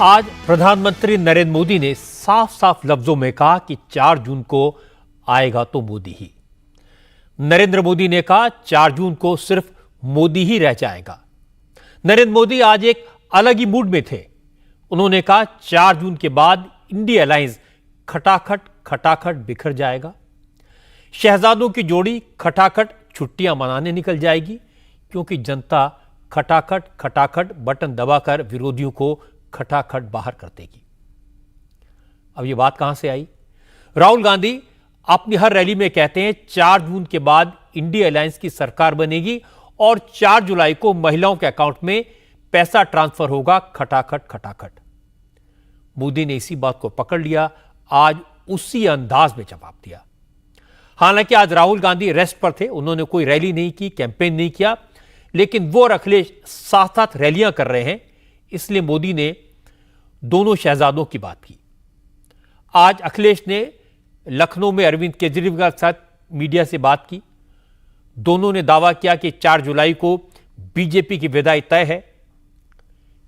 आज प्रधानमंत्री नरेंद्र मोदी ने साफ साफ लफ्जों में कहा कि 4 जून को आएगा तो मोदी ही। नरेंद्र मोदी ने कहा 4 जून को सिर्फ मोदी ही रह जाएगा। नरेंद्र मोदी आज एक अलग ही मूड में थे। उन्होंने कहा 4 जून के बाद इंडिया अलायंस खटाखट खटाखट बिखर जाएगा। शहजादों की जोड़ी खटाखट छुट्टियां मनाने निकल जाएगी, क्योंकि जनता खटाखट खटाखट बटन दबाकर विरोधियों को खटाखट बाहर कर देगी। अब यह बात कहां से आई? राहुल गांधी अपनी हर रैली में कहते हैं 4 जून के बाद इंडिया अलायंस की सरकार बनेगी और 4 जुलाई को महिलाओं के अकाउंट में पैसा ट्रांसफर होगा, खटाखट खटाखट। मोदी ने इसी बात को पकड़ लिया, आज उसी अंदाज में जवाब दिया। हालांकि आज राहुल गांधी रेस्ट पर थे, उन्होंने कोई रैली नहीं की, कैंपेन नहीं किया, लेकिन वो और अखिलेश साथ साथ रैलियां कर रहे हैं, इसलिए मोदी ने दोनों शहजादों की बात की। आज अखिलेश ने लखनऊ में अरविंद केजरीवाल के साथ मीडिया से बात की। दोनों ने दावा किया कि 4 जुलाई को बीजेपी की विदाई तय है।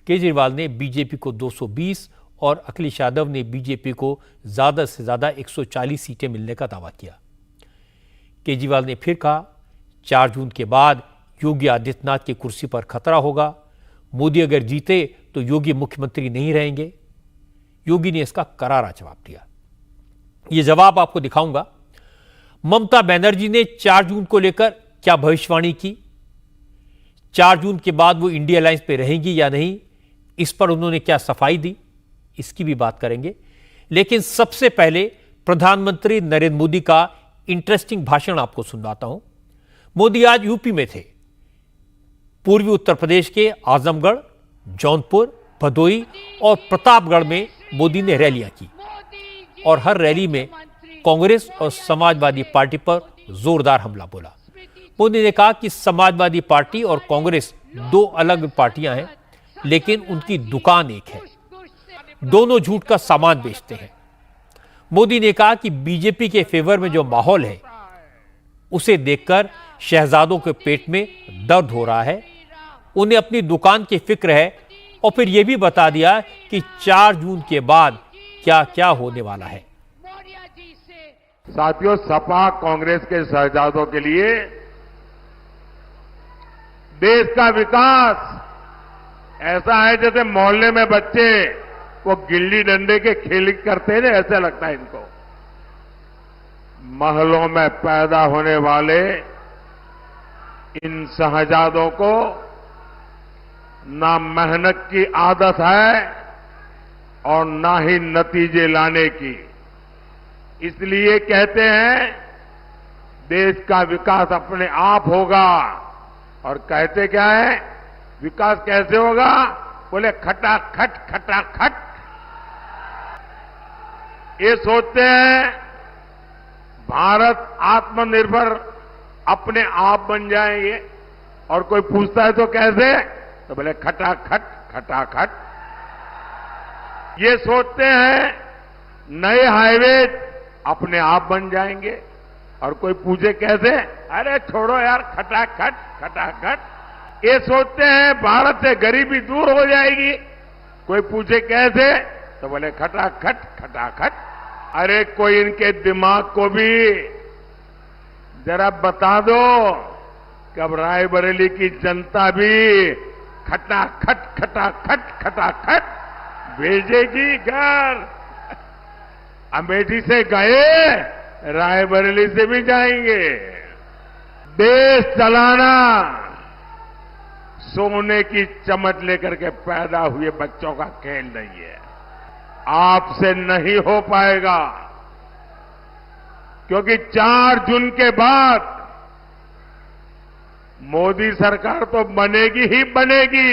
केजरीवाल ने बीजेपी को 220 और अखिलेश यादव ने बीजेपी को ज्यादा से ज्यादा 140 सीटें मिलने का दावा किया। केजरीवाल ने फिर कहा 4 जून के बाद योगी आदित्यनाथ की कुर्सी पर खतरा होगा। मोदी अगर जीते तो योगी मुख्यमंत्री नहीं रहेंगे। योगी ने इसका करारा जवाब दिया। यह जवाब आपको दिखाऊंगा। ममता बनर्जी ने 4 जून को लेकर क्या भविष्यवाणी की, 4 जून के बाद वो इंडिया अलायंस पे रहेंगी या नहीं, इस पर उन्होंने क्या सफाई दी, इसकी भी बात करेंगे। लेकिन सबसे पहले प्रधानमंत्री नरेंद्र मोदी का इंटरेस्टिंग भाषण आपको सुनवाता हूं। मोदी आज यूपी में थे। पूर्वी उत्तर प्रदेश के आजमगढ़, जौनपुर, भदोही और प्रतापगढ़ में मोदी ने रैलियां की और हर रैली में कांग्रेस और समाजवादी पार्टी पर जोरदार हमला बोला। मोदी ने कहा कि समाजवादी पार्टी और कांग्रेस 2 अलग पार्टियां हैं, लेकिन उनकी दुकान एक है। दोनों झूठ का सामान बेचते हैं। मोदी ने कहा कि बीजेपी के फेवर में जो माहौल है, उसे देखकर शहजादों के पेट में दर्द हो रहा है। उन्हें अपनी दुकान की फिक्र है और फिर यह भी बता दिया कि 4 जून के बाद क्या क्या होने वाला है। साथियों, सपा कांग्रेस के शहजादों के लिए देश का विकास ऐसा है जैसे मोहल्ले में बच्चे वो गिल्ली डंडे के खेल करते हैं, ऐसा लगता है इनको। महलों में पैदा होने वाले इन शहजादों को ना मेहनत की आदत है और ना ही नतीजे लाने की। इसलिए कहते हैं देश का विकास अपने आप होगा। और कहते क्या है, विकास कैसे होगा? बोले खटाखट खटाखट। ये सोचते हैं भारत आत्मनिर्भर अपने आप बन जाएंगे, और कोई पूछता है तो कैसे, तो बोले खटाखट खटाखट। ये सोचते हैं नए हाईवे अपने आप बन जाएंगे, और कोई पूछे कैसे, अरे छोड़ो यार, खटाखट खटाखट। ये सोचते हैं भारत से गरीबी दूर हो जाएगी, कोई पूछे कैसे, तो बोले खटाखट खटाखट। अरे कोई इनके दिमाग को भी जरा बता दो कि अब रायबरेली की जनता भी खटाखट खटाखट खटाखट भेजेगी घर। अमेठी से गए, रायबरेली से भी जाएंगे। देश चलाना सोने की चमच लेकर के पैदा हुए बच्चों का खेल नहीं है। आपसे नहीं हो पाएगा, क्योंकि 4 जून के बाद मोदी सरकार तो बनेगी ही बनेगी,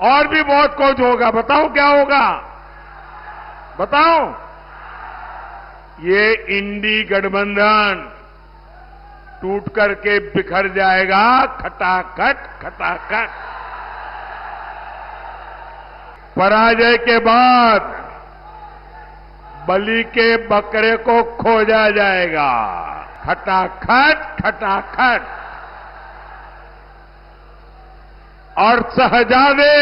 और भी बहुत कुछ होगा। बताओ क्या होगा? बताओ। ये इंडी गठबंधन टूट करके बिखर जाएगा, खटाखट खटाखट। पराजय के बाद बलि के बकरे को खोजा जाएगा, खटाखट खटाखट। और शहजादे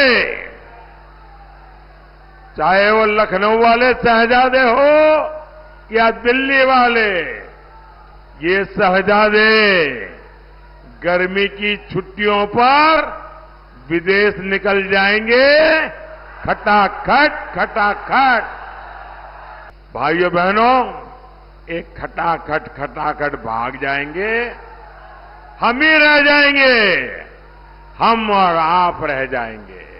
चाहे वो लखनऊ वाले शहजादे हो या दिल्ली वाले, ये शहजादे गर्मी की छुट्टियों पर विदेश निकल जाएंगे खटाखट खटाखट। भाइयों बहनों, एक खटाखट खटाखट भाग जाएंगे, हम ही रह जाएंगे, हम और आप रह जाएंगे।